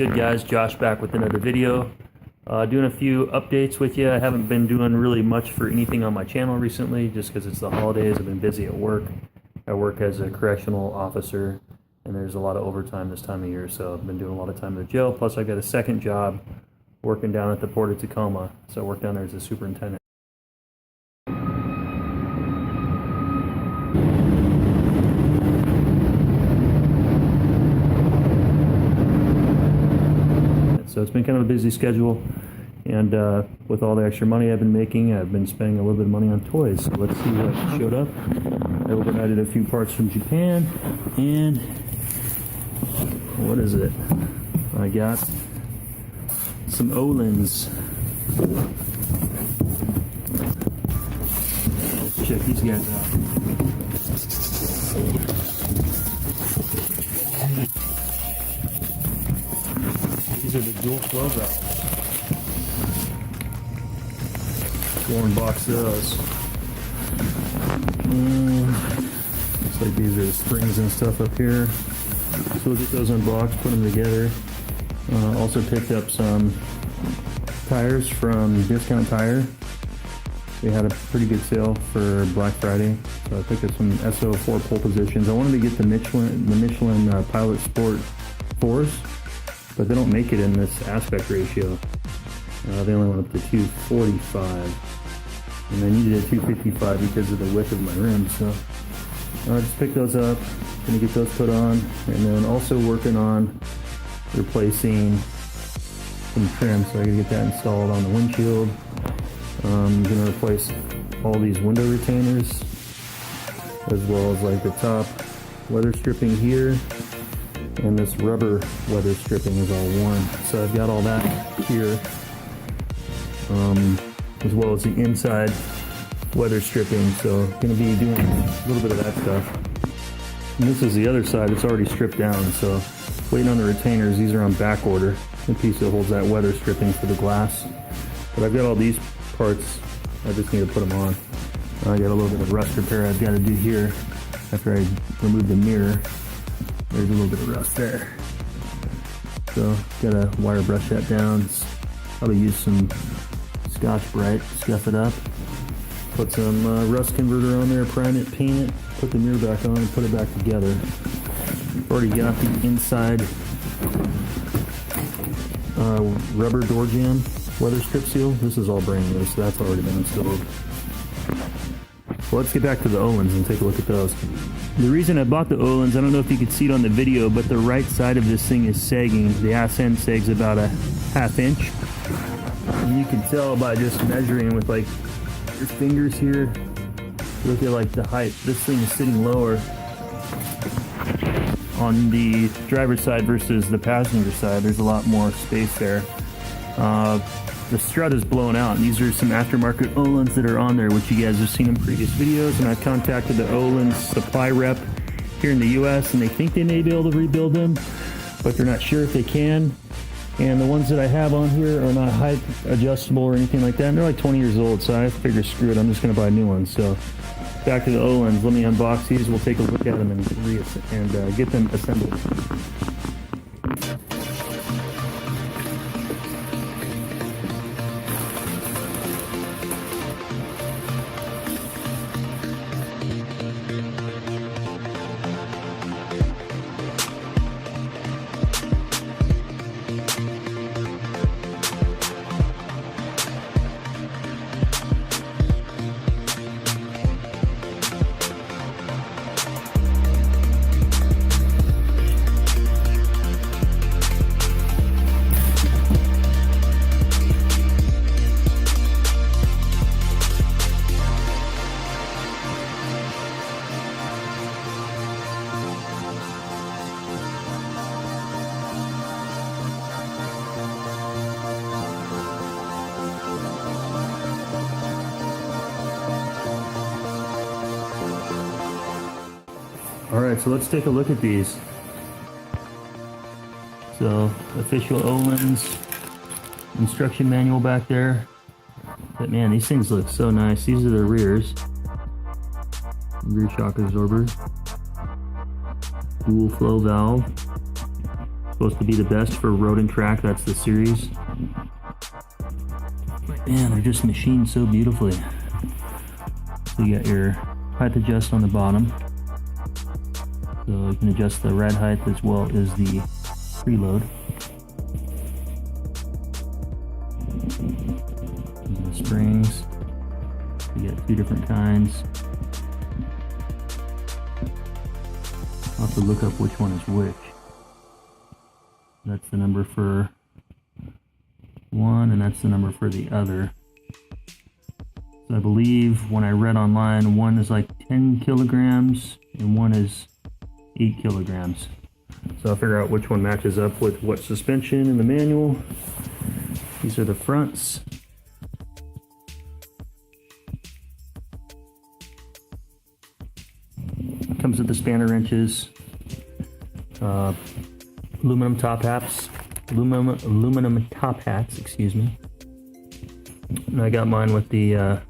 good, guys? Josh back with another video. Doing a few updates with you. I haven't been doing really much for anything on my channel recently just because it's the holidays. I've been busy at work. I work as a correctional officer and there's a lot of overtime this time of year, so I've been doing a lot of time in the jail. Plus I got a second job working down at the Port of Tacoma, so I work down there as a superintendent. So it's been kind of a busy schedule, and with all the extra money I've been making, I've been spending a little bit of money on toys. So let's see what showed up. I overnighted a few parts from Japan, and what is it? I got some Ohlins. Let's check these guys out. These are the dual flow valves. We'll unbox those. Looks like these are the springs and stuff up here. So we'll get those unboxed, put them together. Also picked up some tires from Discount Tire. They had a pretty good sale for Black Friday. So I picked up some SO4 pole positions. I wanted to get the Michelin Pilot Sport 4s. But they don't make it in this aspect ratio. They only went up to 245, and I needed a 255 because of the width of my rims. So I just picked those up, gonna get those put on, and then also working on replacing some trim. So I gotta get that installed on the windshield. I'm gonna replace all these window retainers, as well as like the top weather stripping here. And this rubber weather stripping is all worn. So I've got all that here, as well as the inside weather stripping. So I'm going to be doing a little bit of that stuff. And this is the other side. It's already stripped down. So waiting on the retainers. These are on back order. The piece that holds that weather stripping for the glass. But I've got all these parts. I just need to put them on. I got a little bit of rust repair I've got to do here after I remove the mirror. There's a little bit of rust there. So, gotta wire brush that down. Probably use some Scotch-Brite, scuff it up. Put some rust converter on there, prime it, paint it, put the mirror back on, and put it back together. Already got the inside rubber door jamb Weatherstrip seal. This is all brand new, so that's already been installed. Well, let's get back to the Ohlins and take a look at those. The reason I bought the Ohlins, I don't know if you could see it on the video, but the right side of this thing is sagging. The ass end sags about a ½ inch. And you can tell by just measuring with like your fingers here. Look at like the height. This thing is sitting lower on the driver's side versus the passenger side. There's a lot more space there. The strut is blown out, and these are some aftermarket Ohlins that are on there, which you guys have seen in previous videos. And I've contacted the Ohlins supply rep here in the US, and they think they may be able to rebuild them, but they're not sure if they can. And the ones that I have on here are not height adjustable or anything like that, and they're like 20 years old, so I figured, screw it, I'm just going to buy new ones. So back to the Ohlins. Let me unbox these. We'll take a look at them and get them assembled. Alright, so let's take a look at these. So, official Ohlins instruction manual back there. But man, these things look so nice. These are the rears. Rear shock absorber. Dual flow valve. Supposed to be the best for Road and Track. That's the series. Man, they're just machined so beautifully. So you got your height adjust on the bottom. So you can adjust the ride height as well as the preload. And the springs. You got two different kinds. I'll have to look up which one is which. That's the number for one, and that's the number for the other. So I believe when I read online, one is like 10 kilograms and one is 8 kilograms. So I'll figure out which one matches up with what suspension in the manual. These are the fronts. Comes with the spanner wrenches, aluminum top hats, aluminum top hats, excuse me. And I got mine with the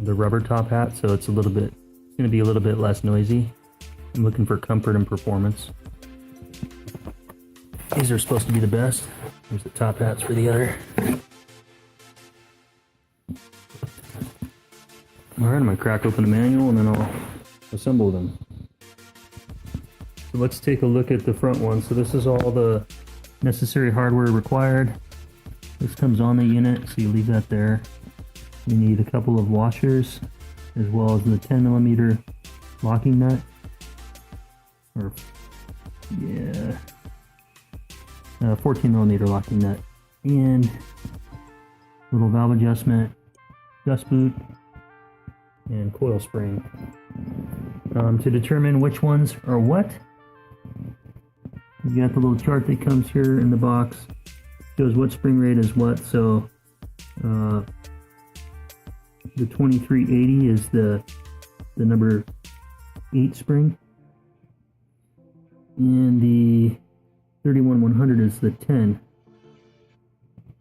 rubber top hat, so it's going to be a little bit less noisy. I'm looking for comfort and performance. These are supposed to be the best. There's the top hats for the other. Alright, I'm going to crack open the manual and then I'll assemble them. So let's take a look at the front one. So this is all the necessary hardware required. This comes on the unit, so you leave that there. You need a couple of washers, as well as the 10mm locking nut. Or, yeah, 14mm locking nut. And little valve adjustment, dust boot, and coil spring. To determine which ones are what, you got the little chart that comes here in the box. Shows what spring rate is what. So the 2380 is the number 8 spring, and the 31100 is the 10.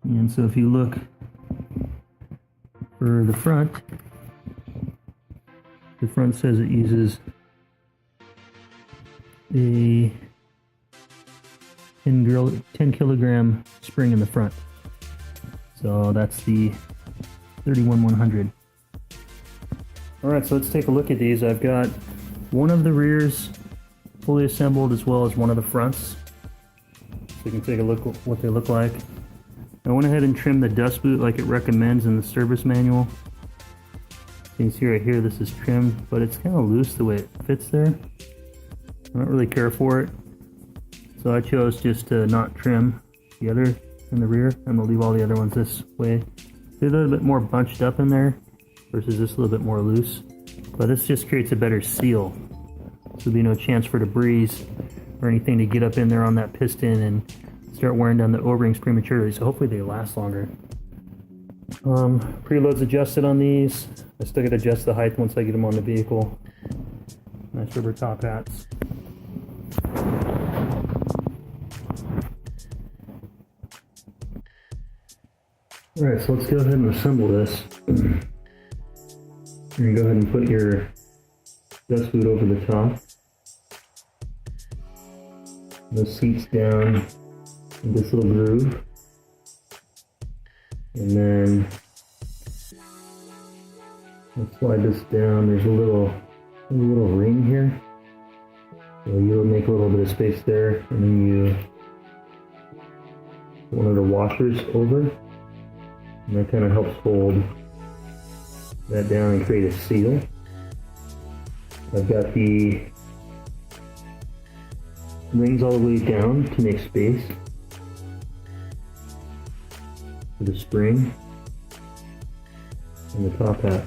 And so if you look for the front says it uses a 10 kilogram spring in the front. So that's the 31100. Alright, so let's take a look at these. I've got one of the rears fully assembled as well as one of the fronts. So you can take a look at what they look like. I went ahead and trimmed the dust boot like it recommends in the service manual. You can see right here this is trimmed, but it's kind of loose the way it fits there. I don't really care for it. So I chose just to not trim the other in the rear. I'm going to leave all the other ones this way. They're a little bit more bunched up in there versus this a little bit more loose. But this just creates a better seal. So there'll be no chance for debris or anything to get up in there on that piston and start wearing down the O-rings prematurely. So hopefully they last longer. Preload's adjusted on these. I still got to adjust the height once I get them on the vehicle. Nice rubber top hats. Alright, so let's go ahead and assemble this. You're going to go ahead and put your dust boot over the top. The seats down in this little groove. And then let's slide this down. There's a little ring here. So you'll make a little bit of space there, and then you put one of the washers over. And that kind of helps hold that down and create a seal. I've got the rings all the way down to make space for the spring and the top hat.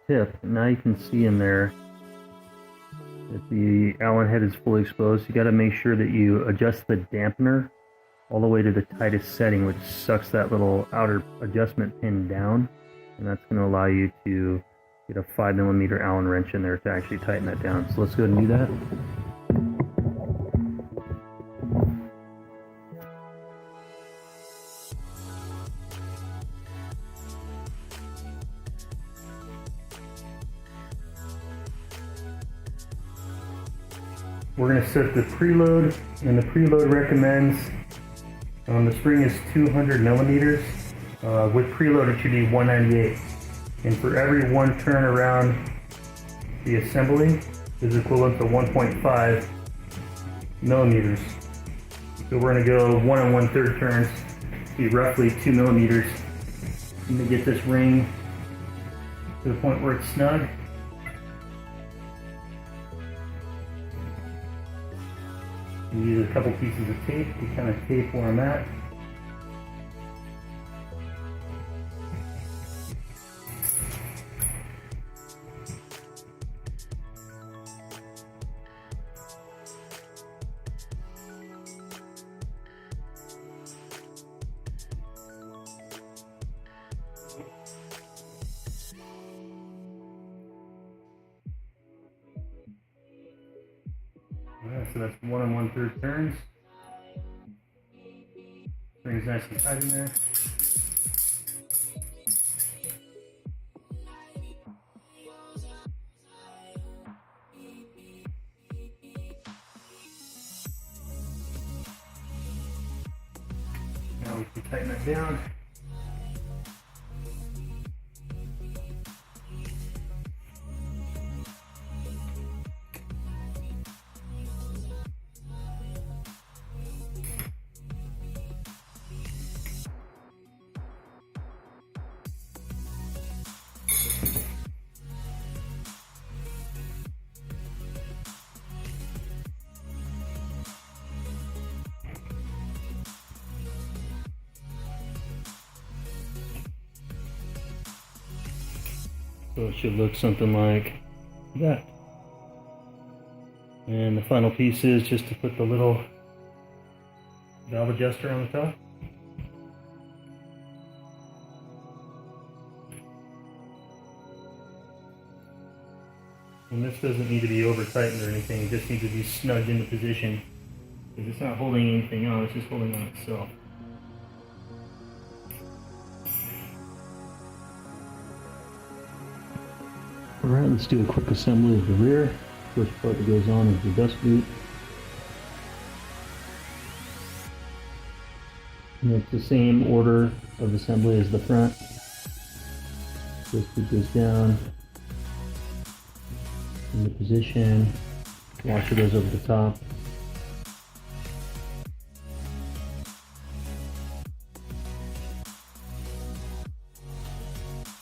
Tip, now you can see in there that the Allen head is fully exposed. You got to make sure that you adjust the dampener all the way to the tightest setting, which sucks that little outer adjustment pin down, and that's going to allow you to get a 5mm Allen wrench in there to actually tighten that down. So let's go ahead and do that. We're going to set the preload, and the preload recommends the spring is 200mm. With preload it should be 198, and for every one turn around the assembly is equivalent to 1.5 millimeters. So we're going to go 1 1/3 turns, be roughly 2 millimeters. I'm going to get this ring to the point where it's snug. Use a couple pieces of tape to kind of tape where I'm at. Alright, so that's 1 1/3 turns. Spring's nice and tight in there. Now we can tighten that down. So it should look something like that. And the final piece is just to put the little valve adjuster on the top. And this doesn't need to be over tightened or anything, it just needs to be snugged into position. Because it's not holding anything on, it's just holding on itself. Alright, let's do a quick assembly of the rear. First part that goes on is the dust boot. And it's the same order of assembly as the front. Dust boot goes down into position. Washer goes over the top.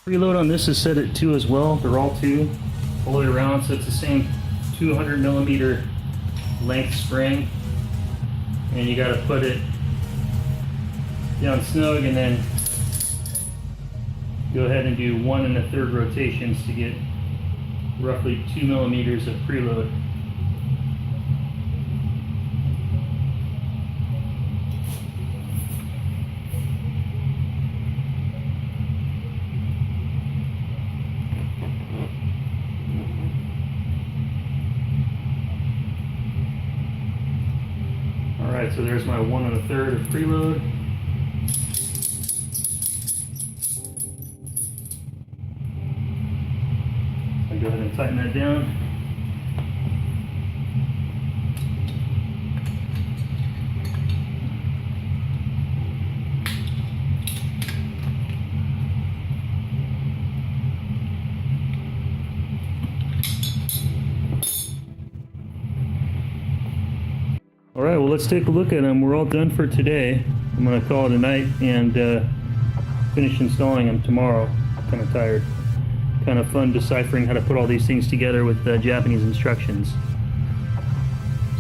Preload on this is set at 2 as well. They're all 2 all the way around, so it's the same 200mm length spring, and you got to put it down snug and then go ahead and do 1 1/3 rotations to get roughly 2 millimeters of preload. Alright, so there's my 1 1/3 of preload. I'll go ahead and tighten that down. Alright, well let's take a look at them. We're all done for today. I'm going to call it a night and finish installing them tomorrow. I'm kind of tired. Kind of fun deciphering how to put all these things together with Japanese instructions.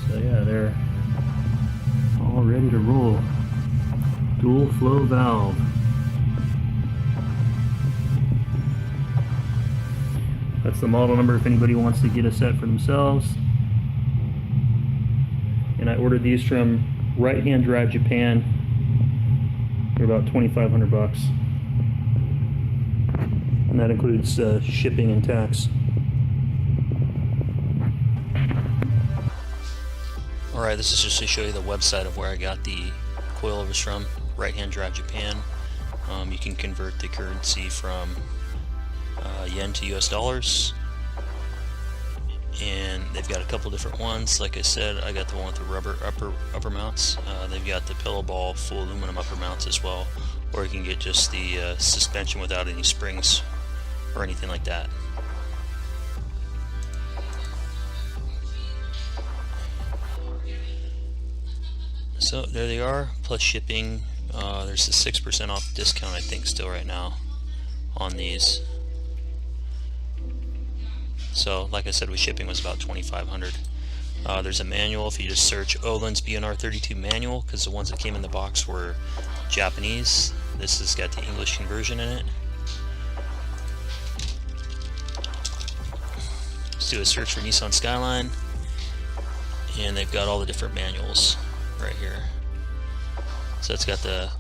So yeah, they're all ready to roll. Dual flow valve. That's the model number if anybody wants to get a set for themselves. And I ordered these from right-hand drive Japan. They're about $2,500, and that includes shipping and tax. Alright, this is just to show you the website of where I got the coilovers from. Right-hand drive Japan. You can convert the currency from yen to US dollars, and they've got a couple different ones. Like I said, I got the one with the rubber upper mounts. They've got the pillow ball full aluminum upper mounts as well, or you can get just the suspension without any springs or anything like that. So there they are, plus shipping. There's a 6% off discount, I think, still right now on these. So like I said, with shipping was about $2,500. There's a manual if you just search Ohlins BNR32 manual, because the ones that came in the box were Japanese. This has got the English conversion in it. Let's do a search for Nissan Skyline, and they've got all the different manuals right here. So it's got the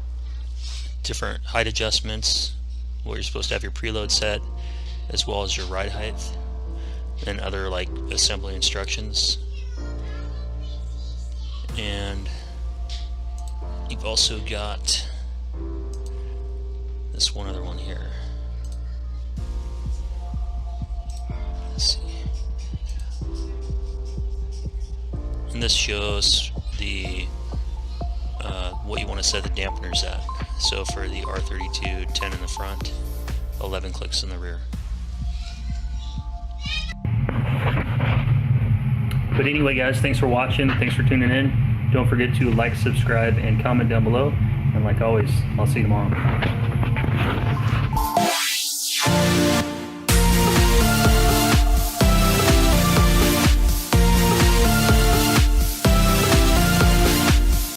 different height adjustments, where you're supposed to have your preload set, as well as your ride height, and other like assembly instructions. And you've also got this one other one here. Let's see. And this shows the what you want to set the dampeners at. So for the R32, 10 in the front, 11 clicks in the rear. But anyway, guys, thanks for watching. Thanks for tuning in. Don't forget to like, subscribe, and comment down below. And like always, I'll see you tomorrow.